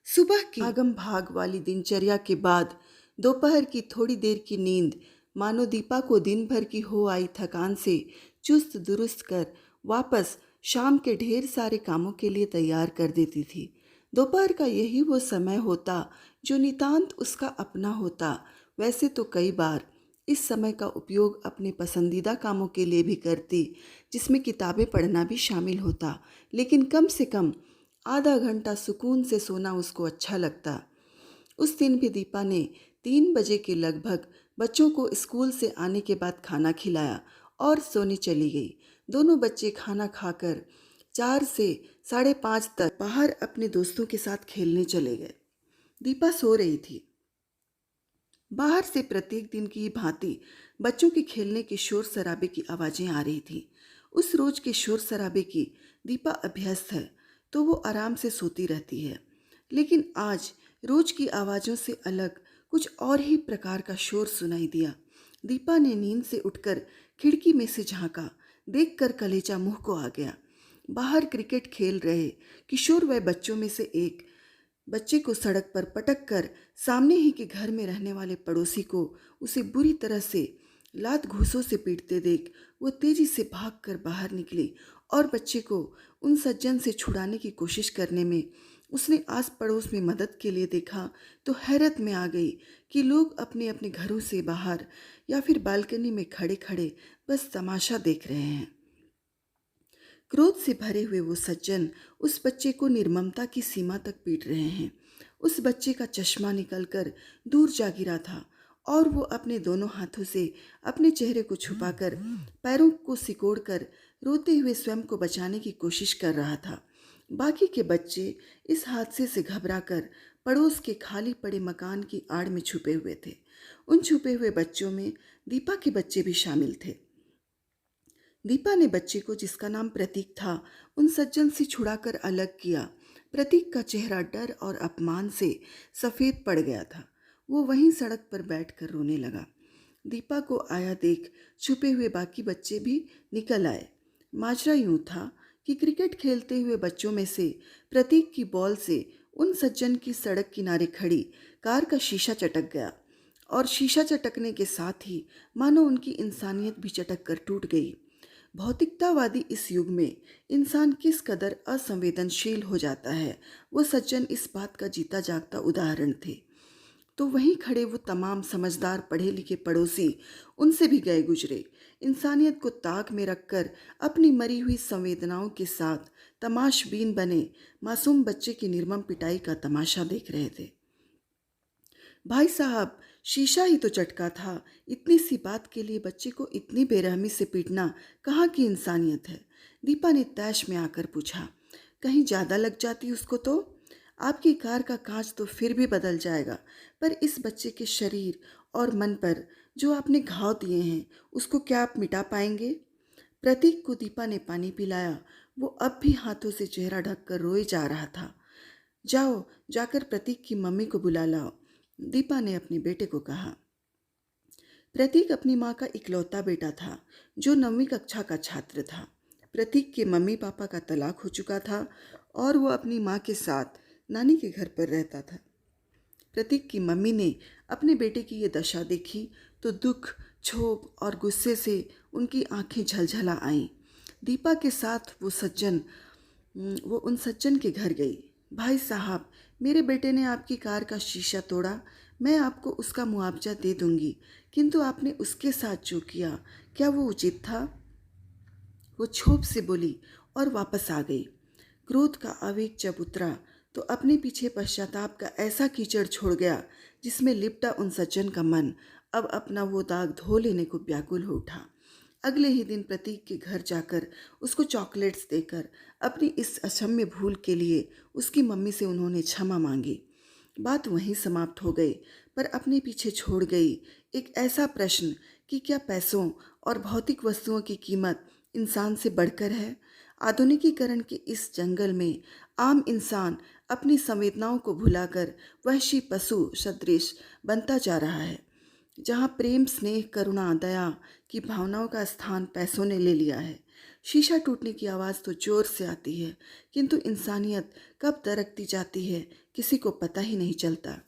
सुबह की भागम भाग वाली दिनचर्या के बाद दोपहर की थोड़ी देर की नींद मानो दीपा को दिन भर की हो आई थकान से चुस्त दुरुस्त कर वापस शाम के ढेर सारे कामों के लिए तैयार कर देती थी। दोपहर का यही वो समय होता जो नितांत उसका अपना होता। वैसे तो कई बार इस समय का उपयोग अपने पसंदीदा कामों के लिए भी करती, जिसमें किताबें पढ़ना भी शामिल होता, लेकिन कम से कम आधा घंटा सुकून से सोना उसको अच्छा लगता। उस दिन भी दीपा ने 3 बजे के लगभग बच्चों को स्कूल से आने के बाद खाना खिलाया और सोने चली गई। दोनों बच्चे खाना खाकर 4 से 5:30 तक बाहर अपने दोस्तों के साथ खेलने चले गए। दीपा सो रही थी। बाहर से प्रत्येक दिन की भांति बच्चों के खेलने के शोर शराबे की आवाजें आ रही थी। उस रोज के शोर शराबे की दीपा अभ्यस्त है तो वो आराम से सोती रहती है, लेकिन आज रोज की आवाज़ों से अलग कुछ और ही प्रकार का शोर सुनाई दिया। दीपा ने नींद से उठकर खिड़की में से झांका। देखकर कलेजा मुंह को आ गया। बाहर क्रिकेट खेल रहे किशोर व बच्चों में से एक बच्चे को सड़क पर पटक कर सामने ही के घर में रहने वाले पड़ोसी को उसे बुरी तरह से लात घूंसों से पीटते देख वो तेजी से भागकर बाहर निकली और बच्चे को उन सज्जन से छुड़ाने की कोशिश करने में उसने आस पड़ोस में मदद के लिए देखा तो हैरत में आ गई कि लोग अपने अपने घरों से बाहर या फिर बालकनी में खड़े खड़े बस तमाशा देख रहे हैं। क्रोध से भरे हुए वो सज्जन उस बच्चे को निर्ममता की सीमा तक पीट रहे हैं। उस बच्चे का चश्मा निकलकर दूर जा गिरा था और वो अपने दोनों हाथों से अपने चेहरे को छुपाकर पैरों को सिकोड़कर रोते हुए स्वयं को बचाने की कोशिश कर रहा था। बाकी के बच्चे इस हादसे से घबराकर पड़ोस के खाली पड़े मकान की आड़ में छुपे हुए थे। उन छुपे हुए बच्चों में दीपा के बच्चे भी शामिल थे। दीपा ने बच्चे को, जिसका नाम प्रतीक था, उन सज्जन से छुड़ाकर अलग किया। प्रतीक का चेहरा डर और अपमान से सफ़ेद पड़ गया था। वो वहीं सड़क पर बैठकर रोने लगा। दीपा को आया देख छुपे हुए बाकी बच्चे भी निकल आए। माजरा यूं था कि क्रिकेट खेलते हुए बच्चों में से प्रतीक की बॉल से उन सज्जन की सड़क किनारे खड़ी कार का शीशा चटक गया और शीशा चटकने के साथ ही मानो उनकी इंसानियत भी चटक कर टूट गई। भौतिकतावादी इस युग में इंसान किस कदर असंवेदनशील हो जाता है, वो सज्जन इस बात का जीता जागता उदाहरण थे। तो वहीं खड़े वो तमाम समझदार पढ़े लिखे पड़ोसी उनसे भी गए गुजरे इंसानियत को ताक में रखकर अपनी मरी हुई संवेदनाओं के साथ तमाशबीन बने मासूम बच्चे की निर्मम पिटाई का तमाशा देख रहे थे। भाई साहब, शीशा ही तो चटका था। इतनी सी बात के लिए बच्चे को इतनी बेरहमी से पीटना कहाँ की इंसानियत है? दीपा ने तैश में आकर पूछा। कहीं ज़्यादा लग जाती उसको तो? आपकी कार का कांच तो फिर भी बदल जाएगा, पर इस बच्चे के शरीर और मन पर जो आपने घाव दिए हैं उसको क्या आप मिटा पाएंगे? प्रतीक को दीपा ने पानी पिलाया। वो अब भी हाथों से चेहरा ढककर रोए जा रहा था। जाओ, जाकर प्रतीक की मम्मी को बुला लाओ, दीपा ने अपने बेटे को कहा। प्रतीक अपनी माँ का इकलौता बेटा था जो 9वीं कक्षा का छात्र था। प्रतीक के मम्मी पापा का तलाक हो चुका था और वो अपनी माँ के साथ नानी के घर पर रहता था। प्रतीक की मम्मी ने अपने बेटे की ये दशा देखी तो दुख, क्षोभ और गुस्से से उनकी आंखें झलझला आईं। दीपा के साथ वो उन सज्जन के घर गई। भाई साहब, मेरे बेटे ने आपकी कार का शीशा तोड़ा, मैं आपको उसका मुआवजा दे दूंगी, किंतु आपने उसके साथ जो किया, क्या वो उचित था? वो क्षोभ से बोली और वापस आ गई। क्रोध का आवेग जब उतरा तो अपने पीछे पश्चाताप का ऐसा कीचड़ छोड़ गया जिसमें लिपटा उन सज्जन का मन अब अपना वो दाग धो लेने को व्याकुल हो उठा। अगले ही दिन प्रतीक के घर जाकर उसको चॉकलेट्स देकर अपनी इस अक्षम्य भूल के लिए उसकी मम्मी से उन्होंने क्षमा मांगी। बात वहीं समाप्त हो गई, पर अपने पीछे छोड़ गई एक ऐसा प्रश्न कि क्या पैसों और भौतिक वस्तुओं की कीमत इंसान से बढ़कर है? आधुनिकीकरण के इस जंगल में आम इंसान अपनी संवेदनाओं को भुलाकर वहशी पशु सदृश बनता जा रहा है। जहाँ प्रेम, स्नेह, करुणा, दया की भावनाओं का स्थान पैसों ने ले लिया है। शीशा टूटने की आवाज़ तो जोर से आती है, किंतु इंसानियत कब दरकती जाती है किसी को पता ही नहीं चलता।